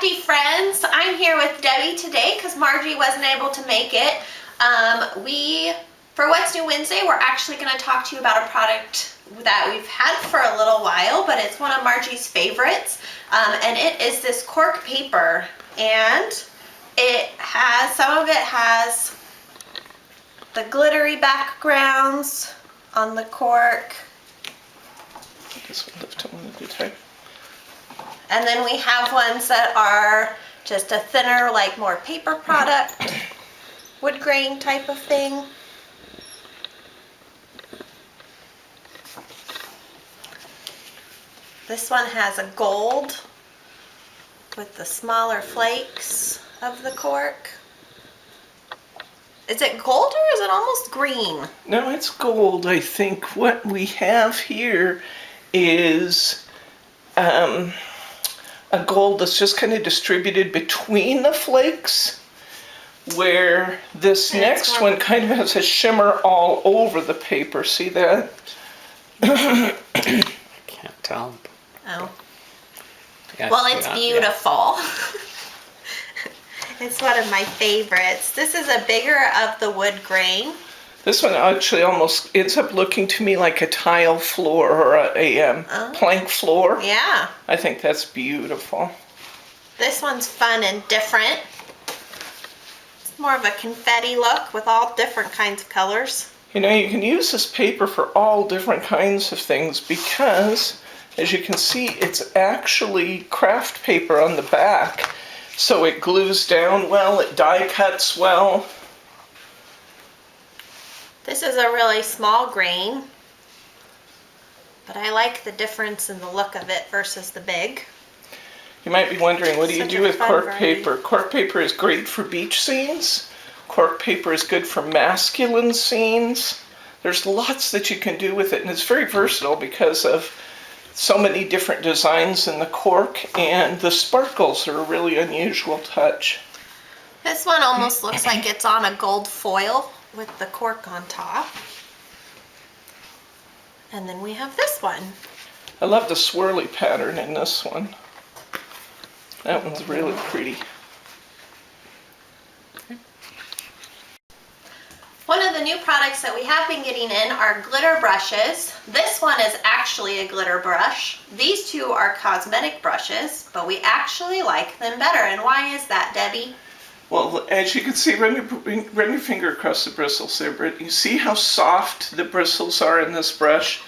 crafty friends. I'm here with Debbie today because Margie wasn't able to make it. For What's New Wednesday, we're actually going to talk to you about a product that we've had for a little while, but it's one of Margie's favorites, and it is this cork paper. And some of it has the glittery backgrounds on the cork. This one lift one at a time. And then we have ones that are just a thinner, like more paper product, wood grain type of thing. This one has a gold with the smaller flakes of the cork. Is it gold or is it almost green? No, it's gold. I think what we have here is a gold that's just kind of distributed between the flakes, where this next one kind of has a shimmer all over the paper. See that? I can't tell. Oh. Yeah, Well, it's beautiful. Yeah. It's one of my favorites. This is a bigger of the wood grain. This one actually almost ends up looking to me like a tile floor or a plank floor. Yeah. I think that's beautiful. This one's fun and different. It's more of a confetti look with all different kinds of colors. You know, you can use this paper for all different kinds of things because, as you can see, it's actually craft paper on the back. So it glues down well, it die cuts well. This is a really small grain, but I like the difference in the look of it versus the big. You might be wondering, what do you do with cork variety. paper? Cork paper is great for beach scenes. Cork paper is good for masculine scenes. There's lots that you can do with it, and it's very versatile because of so many different designs in the cork, and the sparkles are a really unusual touch. This one almost looks like it's on a gold foil with the cork on top. And then we have this one. I love the swirly pattern in this one. That one's really pretty. One of the new products that we have been getting in are glitter brushes. This one is actually a glitter brush. These two are cosmetic brushes, but we actually like them better. And why is that, Debbie? Well, as you can see, run your finger across the bristles there, Britt. You see how soft the bristles are in this brush?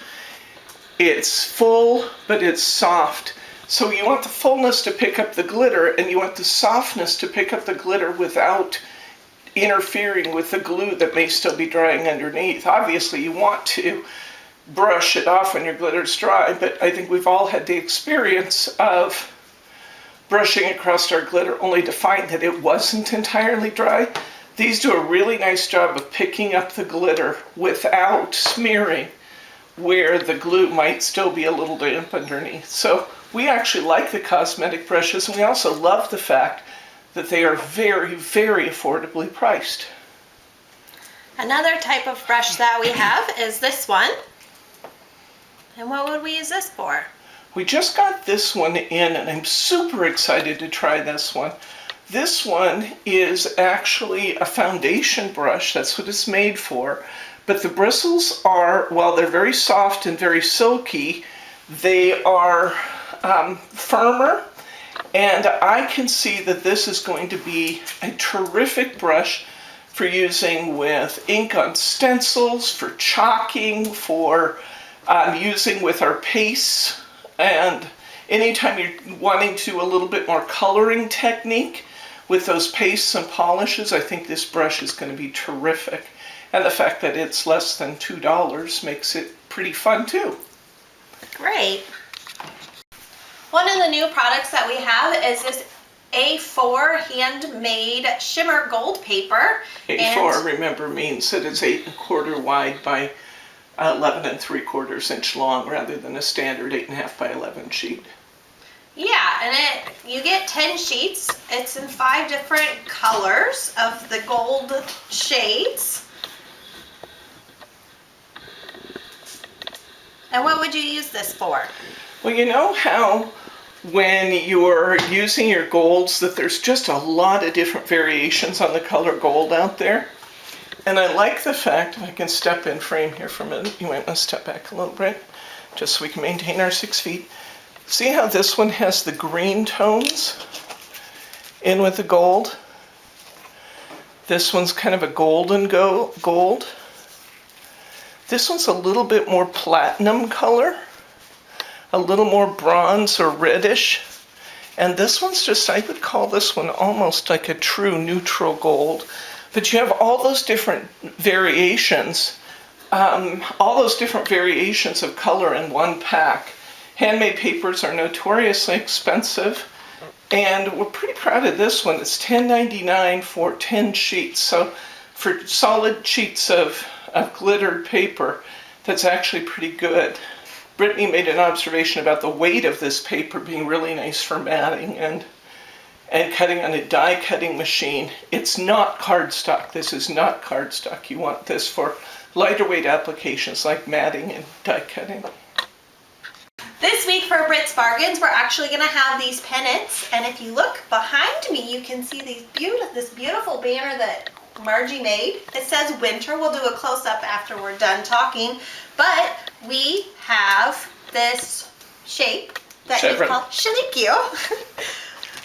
It's full, but it's soft. So you want the fullness to pick up the glitter, and you want the softness to pick up the glitter without interfering with the glue that may still be drying underneath. Obviously, you want to brush it off when your glitter's dry, but I think we've all had the experience of brushing across our glitter only to find that it wasn't entirely dry. These do a really nice job of picking up the glitter without smearing where the glue might still be a little damp underneath. So we actually like the cosmetic brushes, and we also love the fact that they are very, very affordably priced. Another type of brush that we have is this one. And what would we use this for? We just got this one in, and I'm super excited to try this one. This one is actually a foundation brush. That's what it's made for. But the bristles are, while they're very soft and very silky, they are firmer. And I can see that this is going to be a terrific brush for using with ink on stencils, for chalking, for using with our pastes. And anytime you're wanting to do a little bit more coloring technique with those pastes and polishes, I think this brush is going to be terrific. And the fact that it's less than $2 makes it pretty fun too. Great. One of the new products that we have is this A4 handmade shimmer gold paper. A4, remember, means that it's 8 1/4 wide by 11 3/4 inch long, rather than a standard 8.5 by 11 sheet. Yeah, and you get 10 sheets. It's in 5 different colors of the gold shades. And what would you use this for? Well, you know how when you're using your golds that there's just a lot of different variations on the color gold out there. And I like the fact, if I can step in frame here for a minute, you might want to step back a little bit, just so we can maintain our 6 feet. See how this one has the green tones in with the gold? This one's kind of a golden gold. This one's a little bit more platinum color, a little more bronze or reddish. And this one's just, I would call this one almost like a true neutral gold. But you have all those different variations, of color in one pack. Handmade papers are notoriously expensive, and we're pretty proud of this one. It's $10.99 for 10 sheets. So for solid sheets of glittered paper, that's actually pretty good. Brittany made an observation about the weight of this paper being really nice for matting and cutting on a die cutting machine. It's not cardstock. This is not cardstock. You want this for lighter weight applications like matting and die cutting. This week for Brit's Bargains, we're actually going to have these pennants, and if you look behind me, you can see this beautiful banner that Margie made. It says winter. We'll do a close-up after we're done talking, but we have this shape that you call Shanikyo.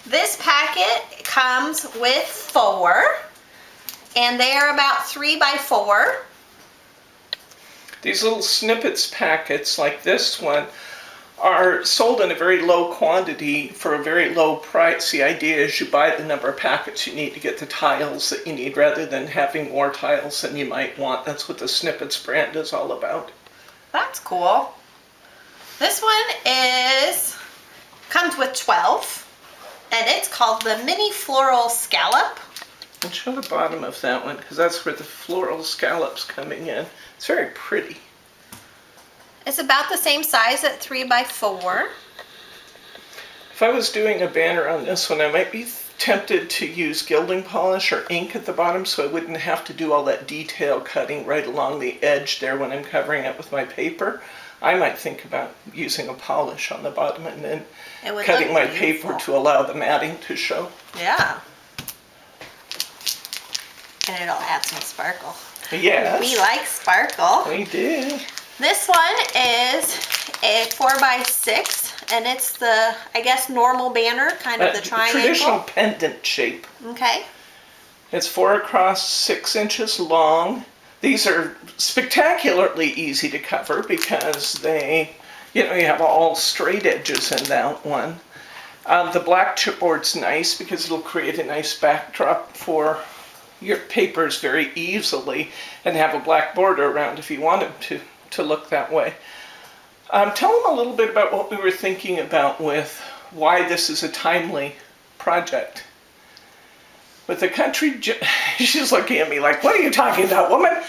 This packet comes with 4, and they are about 3 by 4. These little snippets packets like this one are sold in a very low quantity for a very low price. The idea is you buy the number of packets you need to get the tiles that you need rather than having more tiles than you might want. That's what the Snippets brand is all about. That's cool. This one comes with 12, and it's called the Mini Floral Scallop. And show the bottom of that one because that's where the floral scallops coming in. It's very pretty. It's about the same size at 3 by 4. If I was doing a banner on this one, I might be tempted to use gilding polish or ink at the bottom so I wouldn't have to do all that detail cutting right along the edge there when I'm covering it with my paper. I might think about using a polish on the bottom and then cutting my paper to allow the matting to show. Yeah. And it'll add some sparkle. Yes. We like sparkle. We do. This one is a 4 by 6, and it's the, I guess, normal banner, kind of the triangle. Traditional pendant shape. Okay. It's 4 across, 6 inches long. These are spectacularly easy to cover because they, you have all straight edges in that one. The black chipboard's nice because it'll create a nice backdrop for your papers very easily and have a black border around if you want them to look that way. Tell them a little bit about what we were thinking about with why this is a timely project. With the country, she's looking at me like, what are you talking about, woman?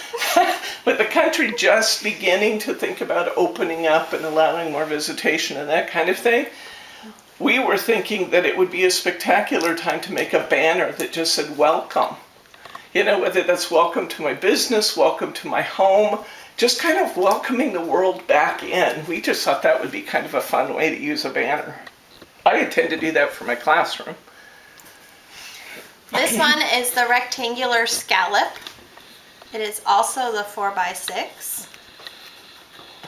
With the country just beginning to think about opening up and allowing more visitation and that kind of thing, we were thinking that it would be a spectacular time to make a banner that just said welcome. Whether that's welcome to my business, welcome to my home, just kind of welcoming the world back in. We just thought that would be kind of a fun way to use a banner. I intend to do that for my classroom. This one is the rectangular scallop. It is also the 4 by 6.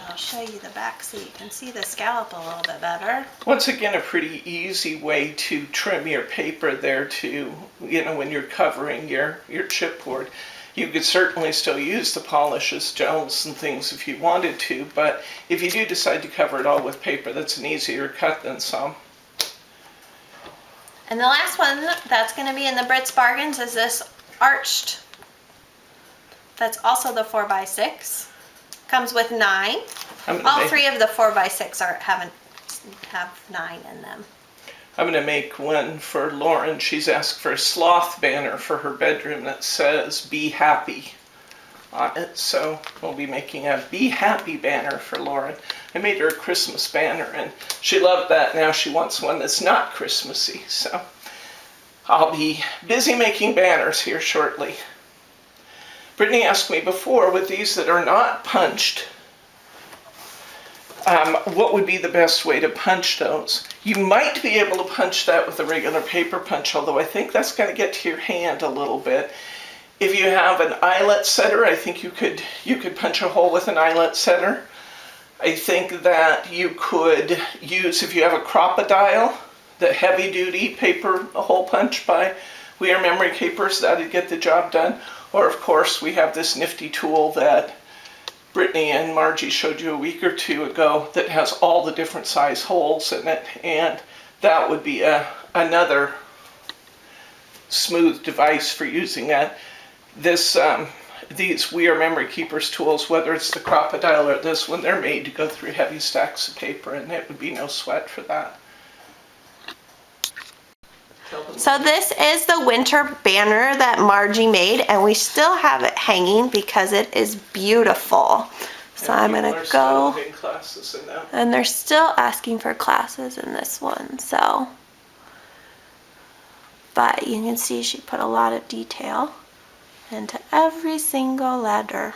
I'll show you the back so you can see the scallop a little bit better. Once again, a pretty easy way to trim your paper there to, when you're covering your chipboard. You could certainly still use the polishes, gels, and things if you wanted to, but if you do decide to cover it all with paper, that's an easier cut than some. And the last one that's going to be in the Brit's Bargains is this arched. That's also the 4 by 6. Comes with 9. All 3 of the 4 by 6 have 9 in them. I'm going to make one for Lauren. She's asked for a sloth banner for her bedroom that says "Be Happy" on it. So we'll be making a "Be Happy" banner for Lauren. I made her a Christmas banner and she loved that. Now she wants one that's not Christmassy. So I'll be busy making banners here shortly. Brittany asked me before, with these that are not punched, what would be the best way to punch those? You might be able to punch that with a regular paper punch, although I think that's going to get to your hand a little bit. If you have an eyelet setter, I think you could punch a hole with an eyelet setter. I think that you could use, if you have a crocodile, the heavy-duty paper hole punch by We Are Memory Keepers, that'd get the job done. Or, of course, we have this nifty tool that Brittany and Margie showed you a week or two ago that has all the different size holes in it, and that would be another smooth device for using that. These We Are Memory Keepers tools, whether it's the crocodile or this one, they're made to go through heavy stacks of paper, and it would be no sweat for that. So this is the winter banner that Margie made, and we still have it hanging because it is beautiful. So I'm going to go, and they're still asking for classes in this one, so. But you can see she put a lot of detail into every single letter.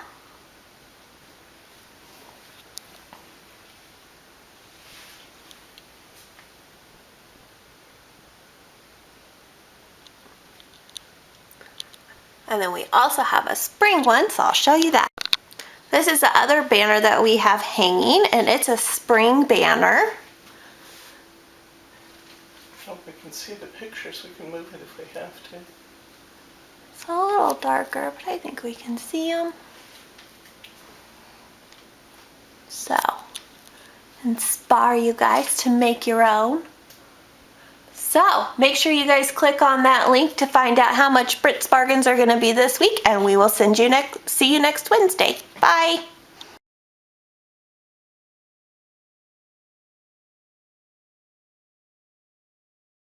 And then we also have a spring one, so I'll show you that. This is the other banner that we have hanging, and it's a spring banner. Oh, we can see the pictures. We can move it if we have to. It's a little darker, but I think we can see them. So, inspire you guys to make your own. So, make sure you guys click on that link to find out how much Brit's Bargains are going to be this week, and we will see you next Wednesday. Bye!